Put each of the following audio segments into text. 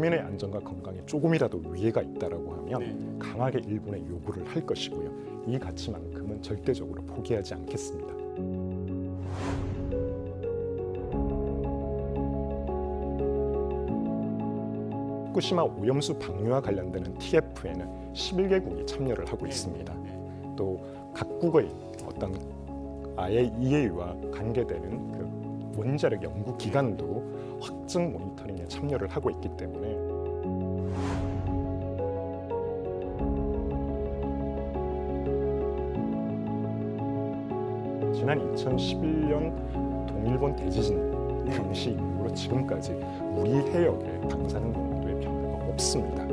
국민의 안전과 건강에 조금이라도 위해가 있다라고 하면 강하게 일본에 요구를 할 것이고요. 이 가치만큼은 절대적으로 포기하지 않겠습니다. 후쿠시마 오염수 방류와 관련되는 TF에는 11개국이 참여를 하고 있습니다. 또 각국의 어떤 IAEA와 관계되는 그 원자력 연구 기관도 확증 모니터링에 참여를 하고 있기 때문에 지난 2011년 동일본 대지진 당시 이후로 지금까지 우리 해역의 방사능 농도의 변화가 없습니다.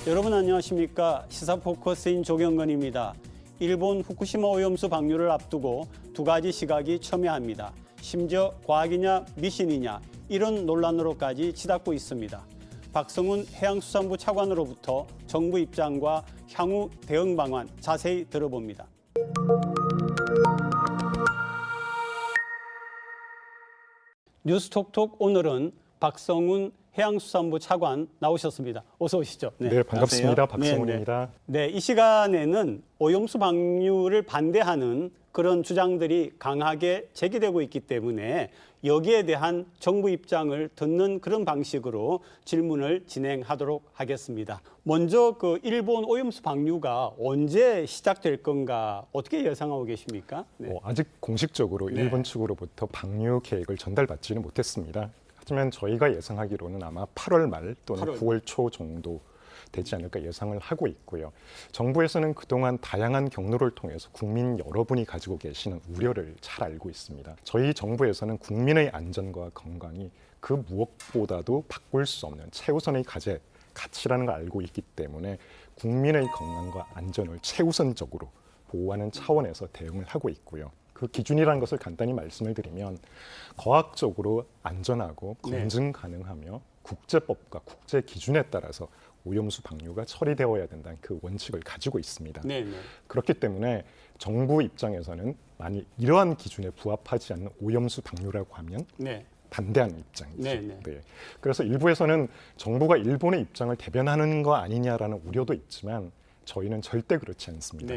여러분 안녕하십니까? 시사포커스인 조경건입니다. 일본 후쿠시마 오염수 방류를 앞두고 두 가지 시각이 첨예합니다. 심지어 과학이냐 미신이냐 이런 논란으로까지 치닫고 있습니다. 박성훈 해양수산부 차관으로부터 정부 입장과 향후 대응 방안 자세히 들어봅니다. 뉴스톡톡 오늘은 박성훈 해양수산부 차관 나오셨습니다. 어서 오시죠. 네, 반갑습니다. 안녕하세요. 박성훈입니다. 네, 이 시간에는 오염수 방류를 반대하는 그런 주장들이 강하게 제기되고 있기 때문에 여기에 대한 정부 입장을 듣는 그런 방식으로 질문을 진행하도록 하겠습니다. 먼저 그 일본 오염수 방류가 언제 시작될 건가 어떻게 예상하고 계십니까? 네. 아직 공식적으로 일본 측으로부터 방류 계획을 전달받지는 못했습니다. 하지만 저희가 예상하기로는 아마 8월 말 또는 9월 초 정도 되지 않을까 예상을 하고 있고요. 정부에서는 그동안 다양한 경로를 통해서 국민 여러분이 가지고 계시는 우려를 잘 알고 있습니다. 저희 정부에서는 국민의 안전과 건강이 그 무엇보다도 바꿀 수 없는 최우선의 가치라는 걸 알고 있기 때문에 국민의 건강과 안전을 최우선적으로 보호하는 차원에서 대응을 하고 있고요. 그 기준이라는 것을 간단히 말씀을 드리면 과학적으로 안전하고 검증 가능하며 국제법과 국제 기준에 따라서 오염수 방류가 처리되어야 된다는 그 원칙을 가지고 있습니다. 그렇기 때문에 정부 입장에서는 만약 이러한 기준에 부합하지 않는 오염수 방류라고 하면 반대하는 입장이죠. 네. 그래서 일부에서는 정부가 일본의 입장을 대변하는 거 아니냐라는 우려도 있지만 저희는 절대 그렇지 않습니다.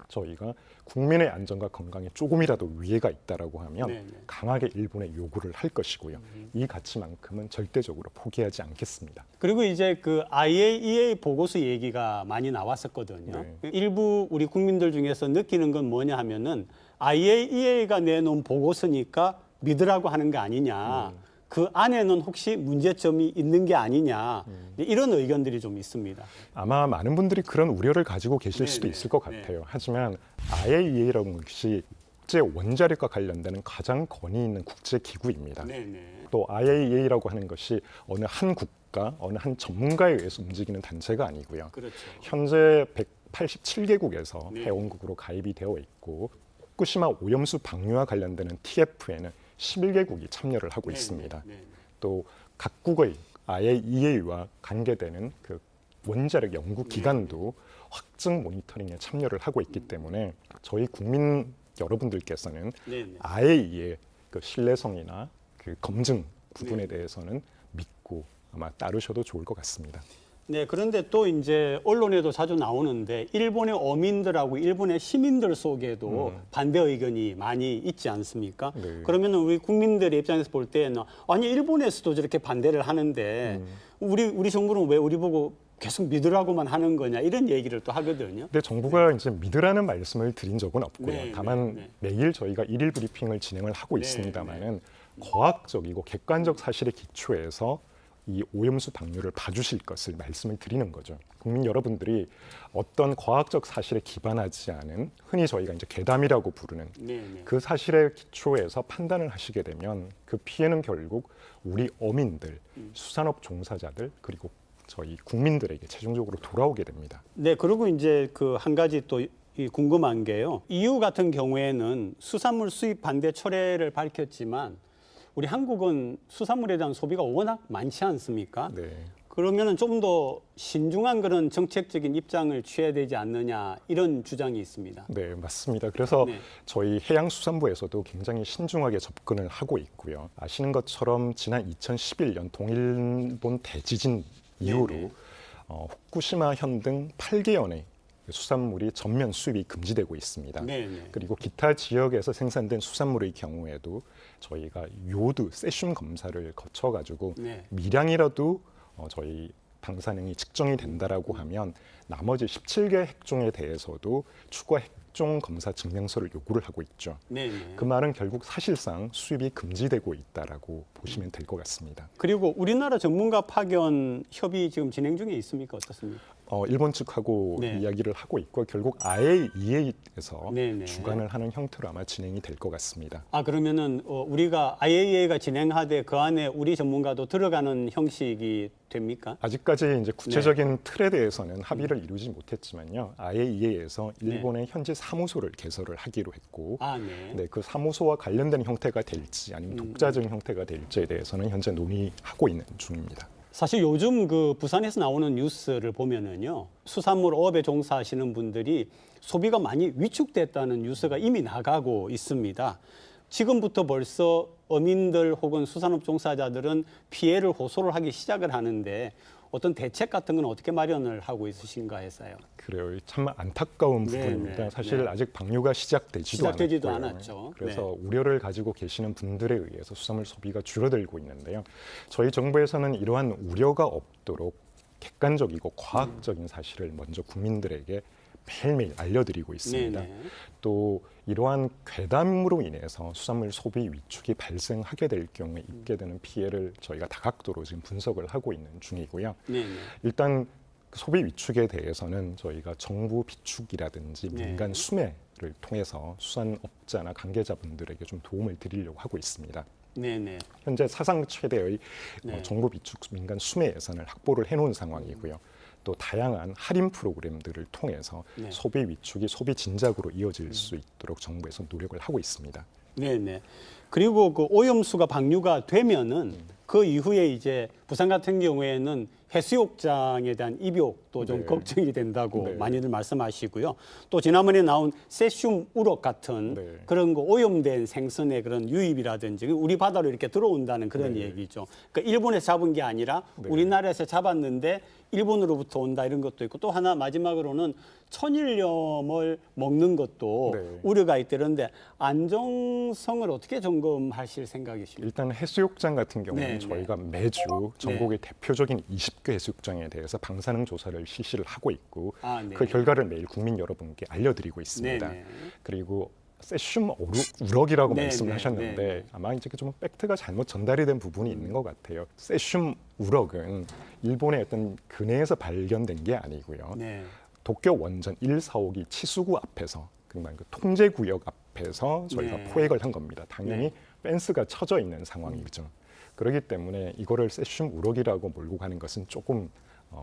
저희가 국민의 안전과 건강에 조금이라도 위해가 있다라고 하면 강하게 일본에 요구를 할 것이고요. 이 가치만큼은 절대적으로 포기하지 않겠습니다. 그리고 이제 그 IAEA 보고서 얘기가 많이 나왔었거든요. 일부 우리 국민들 중에서 느끼는 건 뭐냐 하면은 IAEA가 내놓은 보고서니까 믿으라고 하는 거 아니냐. 그 안에는 혹시 문제점이 있는 게 아니냐 이런 의견들이 좀 있습니다. 아마 많은 분들이 그런 우려를 가지고 계실 수도 있을 것 같아요. 하지만 IAEA라는 것이 국제 원자력과 관련되는 가장 권위 있는 국제 기구입니다. 또 IAEA라고 하는 것이 어느 한 국가, 어느 한 전문가에 의해서 움직이는 단체가 아니고요. 현재 187개국에서 회원국으로 가입이 되어 있고 후쿠시마 오염수 방류와 관련되는 TF에는 11개국이 참여를 하고 있습니다. 또 각국의 IAEA와 관계되는 그 원자력 연구 기관도 확증 모니터링에 참여를 하고 있기 때문에 저희 국민 여러분들께서는 IAEA의 그 신뢰성이나 그 검증 부분에 대해서는 믿고 아마 따르셔도 좋을 것 같습니다. 네, 그런데 또 이제 언론에도 자주 나오는데 일본의 어민들하고 일본의 시민들 속에도 반대 의견이 많이 있지 않습니까? 그러면 우리 국민들의 입장에서 볼 때는 아니 일본에서도 저렇게 반대를 하는데 우리 정부는 왜 우리 보고 계속 믿으라고만 하는 거냐 이런 얘기를 또 하거든요. 근데 정부가 이제 믿으라는 말씀을 드린 적은 없고요. 다만 매일 저희가 일일 브리핑을 진행을 하고 있습니다만은 과학적이고 객관적 사실에 기초해서 이 오염수 방류를 봐주실 것을 말씀을 드리는 거죠. 국민 여러분들이 어떤 과학적 사실에 기반하지 않은 흔히 저희가 이제 괴담이라고 부르는 그 사실에 기초해서 판단을 하시게 되면 그 피해는 결국 우리 어민들, 수산업 종사자들 그리고 저희 국민들에게 최종적으로 돌아오게 됩니다. 네, 그리고 이제 그 한 가지 또 궁금한 게요. EU 같은 경우에는 수산물 수입 반대 철회를 밝혔지만 우리 한국은 수산물에 대한 소비가 워낙 많지 않습니까? 그러면은 좀 더 신중한 그런 정책적인 입장을 취해야 되지 않느냐 이런 주장이 있습니다. 네, 맞습니다. 그래서 네. 저희 해양수산부에서도 굉장히 신중하게 접근을 하고 있고요. 아시는 것처럼 지난 2011년 동일본 대지진 이후로 네네. 후쿠시마현 등 8개연의 수산물이 전면 수입이 금지되고 있습니다. 네네. 그리고 기타 지역에서 생산된 수산물의 경우에도 저희가 요드, 세슘 검사를 거쳐가지고 네. 미량이라도 저희 방사능이 측정이 된다라고 하면 나머지 17개 핵종에 대해서도 추가 핵종 검사 증명서를 요구를 하고 있죠. 네네. 그 말은 결국 사실상 수입이 금지되고 있다라고 보시면 될 것 같습니다. 그리고 우리나라 전문가 파견 협의 지금 진행 중에 있습니까? 어떻습니까? 일본 측하고 네. 이야기를 하고 있고 결국 IAEA에서 네네. 주관을 하는 형태로 아마 진행이 될 것 같습니다. 아 그러면은 우리가 IAEA가 진행하되 그 안에 우리 전문가도 들어가는 형식이 됩니까? 아직까지 이제 구체적인 틀에 대해서는 합의를 이루지 못했지만요. IAEA에서 일본의 현지 사무소를 개설을 하기로 했고, 아 네. 네, 그 사무소와 관련된 형태가 될지 아니면 독자적 형태가 될지에 대해서는 현재 논의하고 있는 중입니다. 사실 요즘 그 부산에서 나오는 뉴스를 보면은요, 수산물 어업에 종사하시는 분들이 소비가 많이 위축됐다는 뉴스가 이미 나가고 있습니다. 지금부터 벌써 어민들 혹은 수산업 종사자들은 피해를 호소를 하기 시작을 하는데 어떤 대책 같은 건 어떻게 마련을 하고 있으신가 해서요. 그래요. 참 안타까운 네, 부분입니다. 네, 사실 네. 아직 방류가 시작되지도 않았죠. 않았고요. 그래서 우려를 가지고 계시는 분들에 의해서 수산물 소비가 줄어들고 있는데요. 저희 정부에서는 이러한 우려가 없도록 객관적이고 과학적인 사실을 먼저 국민들에게 매일매일 알려드리고 있습니다. 네네. 또 이러한 괴담으로 인해서 수산물 소비 위축이 발생하게 될 경우에 입게 되는 피해를 저희가 다각도로 지금 분석을 하고 있는 중이고요. 네네. 일단 소비 위축에 대해서는 저희가 정부 비축이라든지 네. 민간 수매를 통해서 수산업자나 관계자분들에게 좀 도움을 드리려고 하고 있습니다. 네네. 현재 사상 최대의 네. 정부 비축 민간 수매 예산을 확보를 해놓은 상황이고요. 또 다양한 할인 프로그램들을 통해서 네. 소비 위축이 소비 진작으로 이어질 수 있도록 정부에서 노력을 하고 있습니다. 네네. 그리고 그 오염수가 방류가 되면은 그 이후에 이제 부산 같은 경우에는 해수욕장에 대한 입욕도 좀 네. 걱정이 된다고 네. 많이들 말씀하시고요. 또 지난번에 나온 세슘 우럭 같은 네. 그런 거 오염된 생선의 그런 유입이라든지 우리 바다로 이렇게 들어온다는 그런 네. 얘기죠. 그러니까 일본에서 잡은 게 아니라 네. 우리나라에서 잡았는데 일본으로부터 온다 이런 것도 있고 또 하나 마지막으로는 천일염을 먹는 것도 네. 우려가 있다는데 안정성을 어떻게 점검하실 생각이십니까? 일단 해수욕장 같은 경우는 네, 저희가 매주 전국의 대표적인 20개 해수욕장에 대해서 방사능 조사를 실시를 하고 있고 아, 네. 그 결과를 매일 국민 여러분께 알려드리고 있습니다. 네, 네. 그리고 세슘 우럭이라고 네, 말씀을 네, 하셨는데 네. 아마 이제 좀 팩트가 잘못 전달이 된 부분이 있는 것 같아요. 세슘 우럭은 일본의 어떤 근해에서 발견된 게 아니고요. 네. 도쿄 원전 145기 치수구 앞에서 그러니까 그 통제 구역 앞에서 저희가 네. 포획을 한 겁니다. 당연히 네. 펜스가 쳐져 있는 상황이죠. 그렇기 때문에 이거를 세슘 우럭이라고 몰고 가는 것은 조금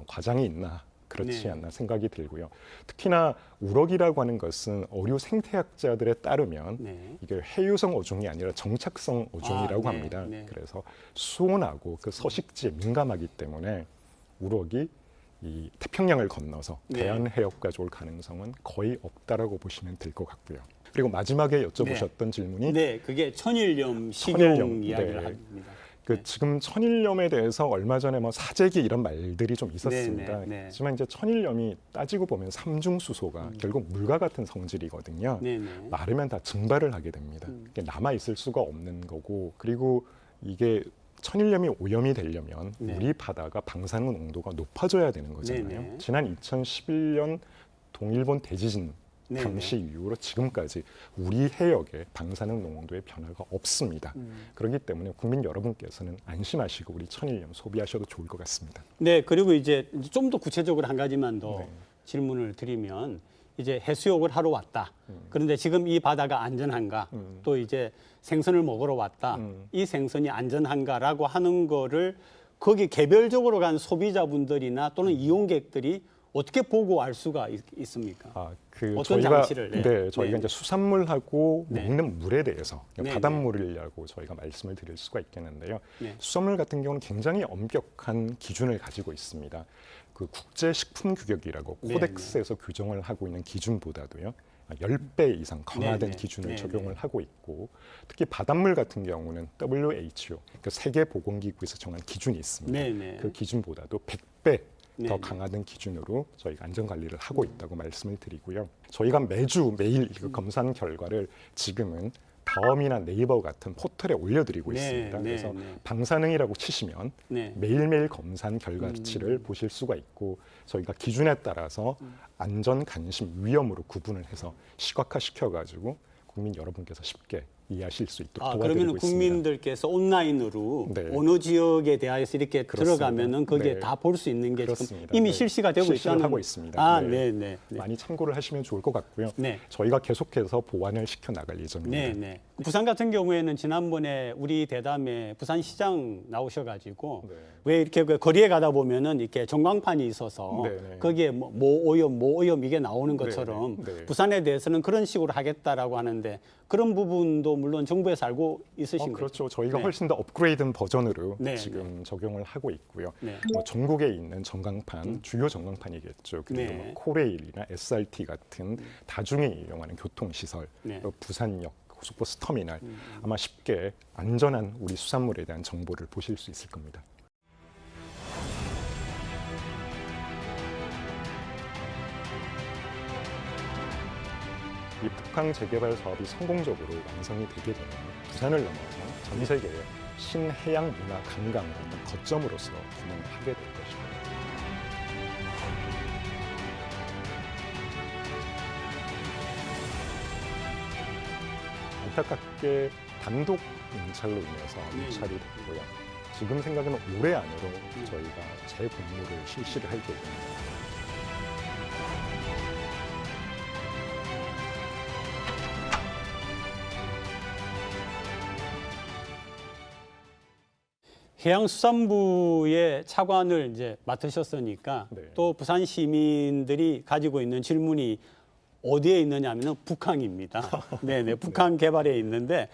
과장이 있나 그렇지 네. 않나 생각이 들고요. 특히나 우럭이라고 하는 것은 어류 생태학자들에 따르면 네. 이게 해유성 어종이 아니라 정착성 어종이라고 아, 네, 합니다. 네. 그래서 수온하고 그 서식지에 민감하기 때문에 우럭이 이 태평양을 건너서 네. 대한 해역까지 올 가능성은 거의 없다라고 보시면 될 것 같고요. 그리고 마지막에 여쭤보셨던 질문이 네, 그게 천일염 식용 천일염, 이야기를 네. 합니다. 그 네. 지금 천일염에 대해서 얼마 전에 뭐 사재기 이런 말들이 좀 있었습니다. 네, 네, 네. 하지만 이제 천일염이 따지고 보면 삼중수소가 결국 물과 같은 성질이거든요. 네, 네. 마르면 다 증발을 하게 됩니다. 이게 남아 있을 수가 없는 거고 그리고 이게 천일염이 오염이 되려면 네. 우리 바다가 방사능 농도가 높아져야 되는 거잖아요. 네, 네. 지난 2011년 동일본 대지진 네, 당시 이후로 지금까지 우리 해역에 방사능 농도의 변화가 없습니다. 그렇기 때문에 국민 여러분께서는 안심하시고 우리 천일염 소비하셔도 좋을 것 같습니다. 네, 그리고 이제 좀 더 구체적으로 한 가지만 더 네. 질문을 드리면 이제 해수욕을 하러 왔다. 그런데 지금 이 바다가 안전한가? 또 이제 생선을 먹으러 왔다. 이 생선이 안전한가라고 하는 거를 거기 개별적으로 간 소비자분들이나 또는 이용객들이 어떻게 보고 알 수가 있습니까? 어떤 저희가 장치를? 저희가 이제 수산물하고 네. 먹는 물에 대해서 네, 바닷물이라고 저희가 말씀을 드릴 수가 있겠는데요. 네. 수산물 같은 경우는 굉장히 엄격한 기준을 가지고 있습니다. 그 국제식품규격이라고 네, 코덱스에서 규정을 하고 있는 기준보다도요. 10배 이상 강화된 네, 네. 기준을 네, 적용을 네. 하고 있고 특히 바닷물 같은 경우는 WHO, 그 세계보건기구에서 정한 기준이 있습니다. 네, 네. 그 기준보다도 100배 네, 더 네. 강화된 기준으로 저희가 안전관리를 하고 있다고 말씀을 드리고요. 저희가 매일 그 검사한 결과를 지금은 다음이나 네이버 같은 포털에 올려드리고 네, 있습니다. 네, 그래서 네. 방사능이라고 치시면 네. 매일매일 검사한 결과치를 보실 수가 있고 저희가 기준에 따라서 안전, 관심, 위험으로 구분을 해서 시각화시켜가지고 국민 여러분께서 쉽게 이해하실 수 있도록 도와드리고 그러면 있습니다. 국민들께서 온라인으로 네. 어느 지역에 대해서 이렇게 그렇습니다. 들어가면은 거기에 네. 다 볼 수 있는 게 지금 그렇습니다. 이미 네. 실시가 되고 실시를 있다는 하고 있습니다. 네, 네. 많이 참고를 하시면 좋을 것 같고요. 네. 저희가 계속해서 보완을 시켜 나갈 예정입니다. 네, 네. 부산 같은 경우에는 지난번에 우리 대담에 부산시장 나오셔가지고 네. 왜 이렇게 그 거리에 가다 보면은 이렇게 전광판이 있어서 네, 네. 거기에 뭐 오염 이게 나오는 것처럼 네, 네. 부산에 대해서는 그런 식으로 하겠다라고 하는데 그런 부분도 물론 정부에서 알고 있으신 거죠. 그렇죠. 저희가 네. 훨씬 더 업그레이드된 버전으로 네, 지금 적용을 하고 있고요. 네. 전국에 있는 전광판, 주요 전광판이겠죠. 그리고 네. 코레일이나 SRT 같은 다중이 이용하는 교통시설, 네. 또 부산역, 고속버스 터미널 아마 쉽게 안전한 우리 수산물에 대한 정보를 보실 수 있을 겁니다. 이 북항 재개발 사업이 성공적으로 완성이 되게 되면 부산을 넘어서 전 세계의 신해양 문화 관광의 어떤 거점으로서 기능을 하게 될 것입니다. 안타깝게 단독 임찰로 인해서 네. 유찰이 됐고요. 지금 생각에는 올해 안으로 저희가 재공모를 실시를 할 계획입니다. 해양수산부의 차관을 이제 맡으셨으니까 네. 또 부산 시민들이 가지고 있는 질문이 어디에 있느냐면은 북항입니다. 네네, 북한 개발에 있는데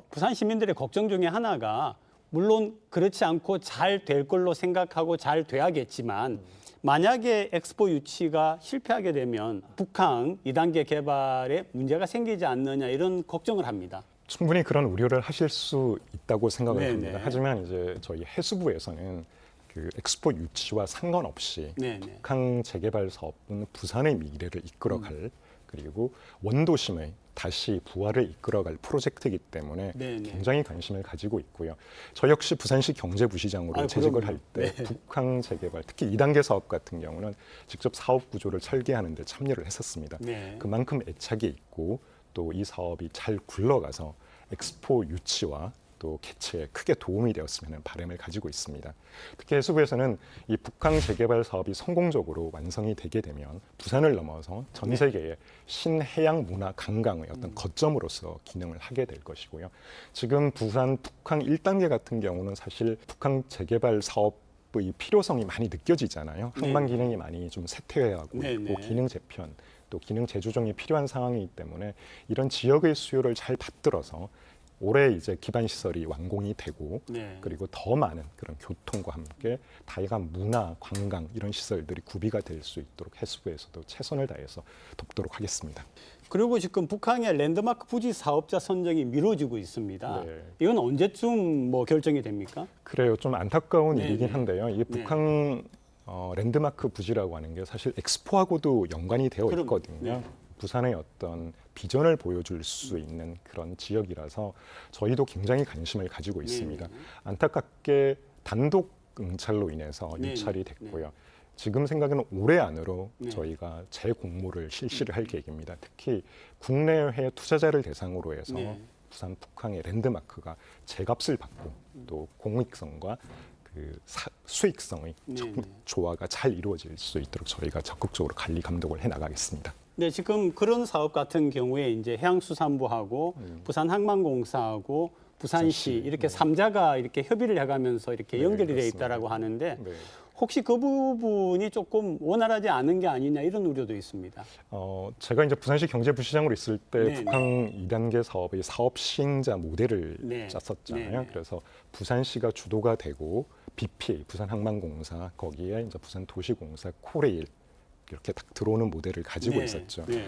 부산 시민들의 걱정 중에 하나가 물론 그렇지 않고 잘 될 걸로 생각하고 잘 돼야겠지만 만약에 엑스포 유치가 실패하게 되면 북항 2단계 개발에 문제가 생기지 않느냐 이런 걱정을 합니다. 충분히 그런 우려를 하실 수 있다고 생각을 네네. 합니다. 하지만 이제 저희 해수부에서는 그 엑스포 유치와 상관없이 네네. 북항 재개발 사업은 부산의 미래를 이끌어갈 그리고 원도심의 다시 부활을 이끌어갈 프로젝트이기 때문에 네네. 굉장히 관심을 가지고 있고요. 저 역시 부산시 경제부시장으로 재직을 할 때 북항 재개발, 특히 2단계 사업 같은 경우는 직접 사업 구조를 설계하는 데 참여를 했었습니다. 네. 그만큼 애착이 있고 또 이 사업이 잘 굴러가서 엑스포 유치와 또 개최에 크게 도움이 되었으면 하는 바람을 가지고 있습니다. 특히 해수부에서는 이 북항 재개발 사업이 성공적으로 완성이 되게 되면 부산을 넘어서 전 세계의 신해양 문화 관광의 어떤 거점으로서 기능을 하게 될 것이고요. 지금 부산 북항 1단계 같은 경우는 사실 북항 재개발 사업의 필요성이 많이 느껴지잖아요. 항만 기능이 많이 좀 쇠퇴하고 있고 기능 재편 또 기능 재조정이 필요한 상황이기 때문에 이런 지역의 수요를 잘 받들어서 올해 이제 기반 시설이 완공이 되고 그리고 더 많은 그런 교통과 함께 다양한 문화, 관광 이런 시설들이 구비가 될 수 있도록 해수부에서도 최선을 다해서 돕도록 하겠습니다. 그리고 지금 북한의 랜드마크 부지 사업자 선정이 미뤄지고 있습니다. 네. 이건 언제쯤 뭐 결정이 됩니까? 그래요. 좀 안타까운 네네. 일이긴 한데요. 이게 북한 랜드마크 부지라고 하는 게 사실 엑스포하고도 연관이 되어 있거든요. 부산의 어떤 비전을 보여줄 수 있는 그런 지역이라서 저희도 굉장히 관심을 가지고 있습니다. 안타깝게 단독 응찰로 인해서 유찰이 됐고요. 지금 생각에는 올해 안으로 저희가 재공모를 실시를 할 계획입니다. 특히 국내외 투자자를 대상으로 해서 부산 북항의 랜드마크가 제값을 받고 또 공익성과 그 수익성의 조화가 잘 이루어질 수 있도록 저희가 적극적으로 관리 감독을 해 나가겠습니다. 네, 지금 그런 사업 같은 경우에 이제 해양수산부하고 부산항만공사하고 부산시 이렇게 삼자가 이렇게 협의를 해가면서 이렇게 연결이 돼 있다라고 하는데 혹시 그 부분이 조금 원활하지 않은 게 아니냐 이런 우려도 있습니다. 제가 이제 부산시 경제부시장으로 있을 때 네네. 북항 2단계 사업의 사업 시행자 모델을 네. 짰었잖아요. 네네. 그래서 부산시가 주도가 되고 BPA, 부산항만공사, 거기에 이제 부산도시공사, 코레일 이렇게 딱 들어오는 모델을 가지고 네. 있었죠. 네.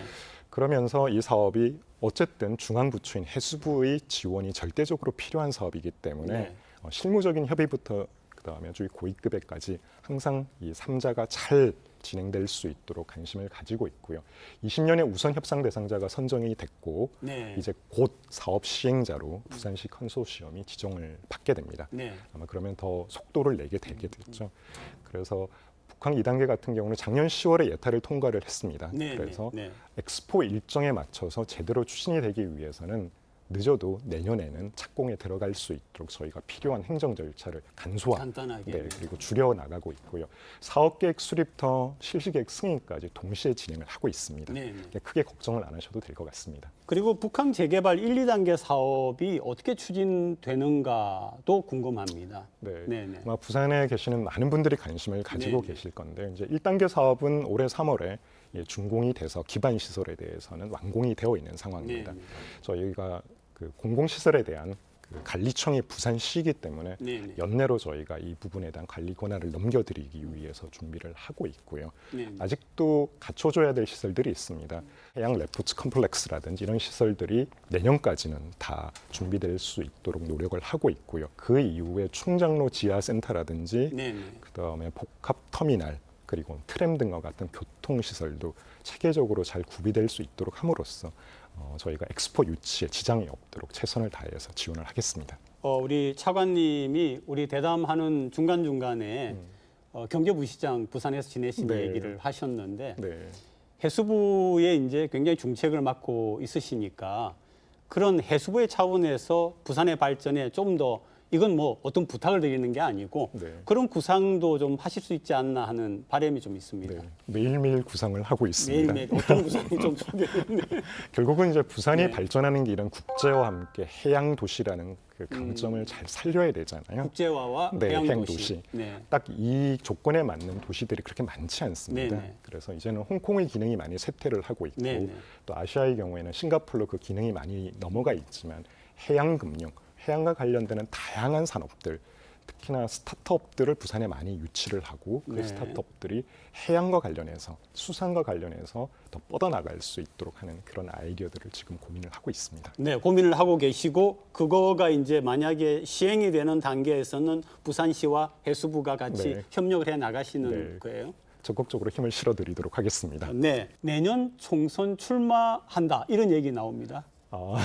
그러면서 이 사업이 어쨌든 중앙부처인 해수부의 지원이 절대적으로 필요한 사업이기 때문에 네. 실무적인 협의부터 그다음에 아주 고위급에까지 항상 이 3자가 잘 진행될 수 있도록 관심을 가지고 있고요. 20년에 우선 협상 대상자가 선정이 됐고 네. 이제 곧 사업 시행자로 부산시 컨소시엄이 지정을 받게 됩니다. 네. 아마 그러면 더 속도를 내게 되겠죠. 그래서 북항 2단계 같은 경우는 작년 10월에 예타를 통과를 했습니다. 네. 그래서 네. 엑스포 일정에 맞춰서 제대로 추진이 되기 위해서는 늦어도 내년에는 착공에 들어갈 수 있도록 저희가 필요한 행정 절차를 간단하게. 네, 그리고 줄여 나가고 있고요. 사업 계획 수립부터 실시 계획 승인까지 동시에 진행을 하고 있습니다. 네. 네. 크게 걱정을 안 하셔도 될 것 같습니다. 그리고 북항 재개발 1, 2단계 사업이 어떻게 추진되는가도 궁금합니다. 네. 네네. 아마 부산에 계시는 많은 분들이 관심을 가지고 네네. 계실 건데 이제 1단계 사업은 올해 3월에 준공이 돼서 기반 시설에 대해서는 완공이 되어 있는 상황입니다. 네네. 저희가 그 공공시설에 대한 그 관리청이 부산시이기 때문에 네네. 연내로 저희가 이 부분에 대한 관리 권한을 넘겨드리기 위해서 준비를 하고 있고요. 네네. 아직도 갖춰줘야 될 시설들이 있습니다. 해양 레포츠 컴플렉스라든지 이런 시설들이 내년까지는 다 준비될 수 있도록 노력을 하고 있고요. 그 이후에 충장로 지하센터라든지 네네. 그다음에 복합 터미널 그리고 트램 등과 같은 교통시설도 체계적으로 잘 구비될 수 있도록 함으로써 저희가 엑스포 유치에 지장이 없도록 최선을 다해서 지원을 하겠습니다. 우리 차관님이 우리 대담하는 중간중간에 경제부시장 부산에서 지내신 네. 얘기를 하셨는데 네. 해수부에 이제 굉장히 중책을 맡고 있으시니까 그런 해수부의 차원에서 부산의 발전에 좀 더 이건 뭐 어떤 부탁을 드리는 게 아니고 네. 그런 구상도 좀 하실 수 있지 않나 하는 바람이 좀 있습니다. 네. 매일매일 구상을 하고 있습니다. 매일매일 어떤 구상이 좀 소개해주네. 결국은 이제 부산이 네. 발전하는 게 이런 국제와 함께 해양 도시라는 그 강점을 잘 살려야 되잖아요. 국제화와 네, 해양 해양 도시. 도시. 네. 딱 이 조건에 맞는 도시들이 그렇게 많지 않습니다. 네네. 그래서 이제는 홍콩의 기능이 많이 쇠퇴를 하고 있고 네네. 또 아시아의 경우에는 싱가포르로 그 기능이 많이 넘어가 있지만 해양 금융, 해양과 관련되는 다양한 산업들, 특히나 스타트업들을 부산에 많이 유치를 하고 그 네. 스타트업들이 해양과 관련해서 수산과 관련해서 더 뻗어나갈 수 있도록 하는 그런 아이디어들을 지금 고민을 하고 있습니다. 네, 고민을 하고 계시고 그거가 이제 만약에 시행이 되는 단계에서는 부산시와 해수부가 같이 네. 협력을 해 나가시는 네. 거예요. 적극적으로 힘을 실어드리도록 하겠습니다. 네, 내년 총선 출마한다 이런 얘기 나옵니다. 아,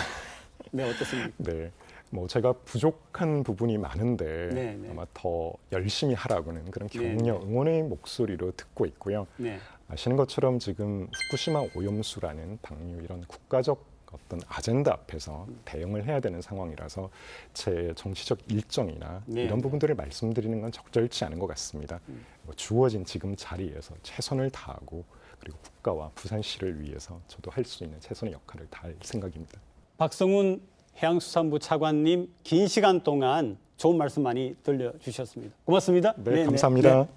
네, 어떻습니까? 네. 뭐 제가 부족한 부분이 많은데 네, 네. 아마 더 열심히 하라고는 그런 네, 격려, 응원의 목소리로 듣고 있고요. 네, 아시는 것처럼 지금 후쿠시마 오염수라는 방류 이런 국가적 어떤 아젠다 앞에서 대응을 해야 되는 상황이라서 제 정치적 일정이나 네, 이런 네. 부분들을 말씀드리는 건 적절치 않은 것 같습니다. 주어진 지금 자리에서 최선을 다하고 그리고 국가와 부산시를 위해서 저도 할 수 있는 최선의 역할을 다할 생각입니다. 박성훈 해양수산부 차관님 긴 시간 동안 좋은 말씀 많이 들려주셨습니다. 고맙습니다. 네, 감사합니다. 네.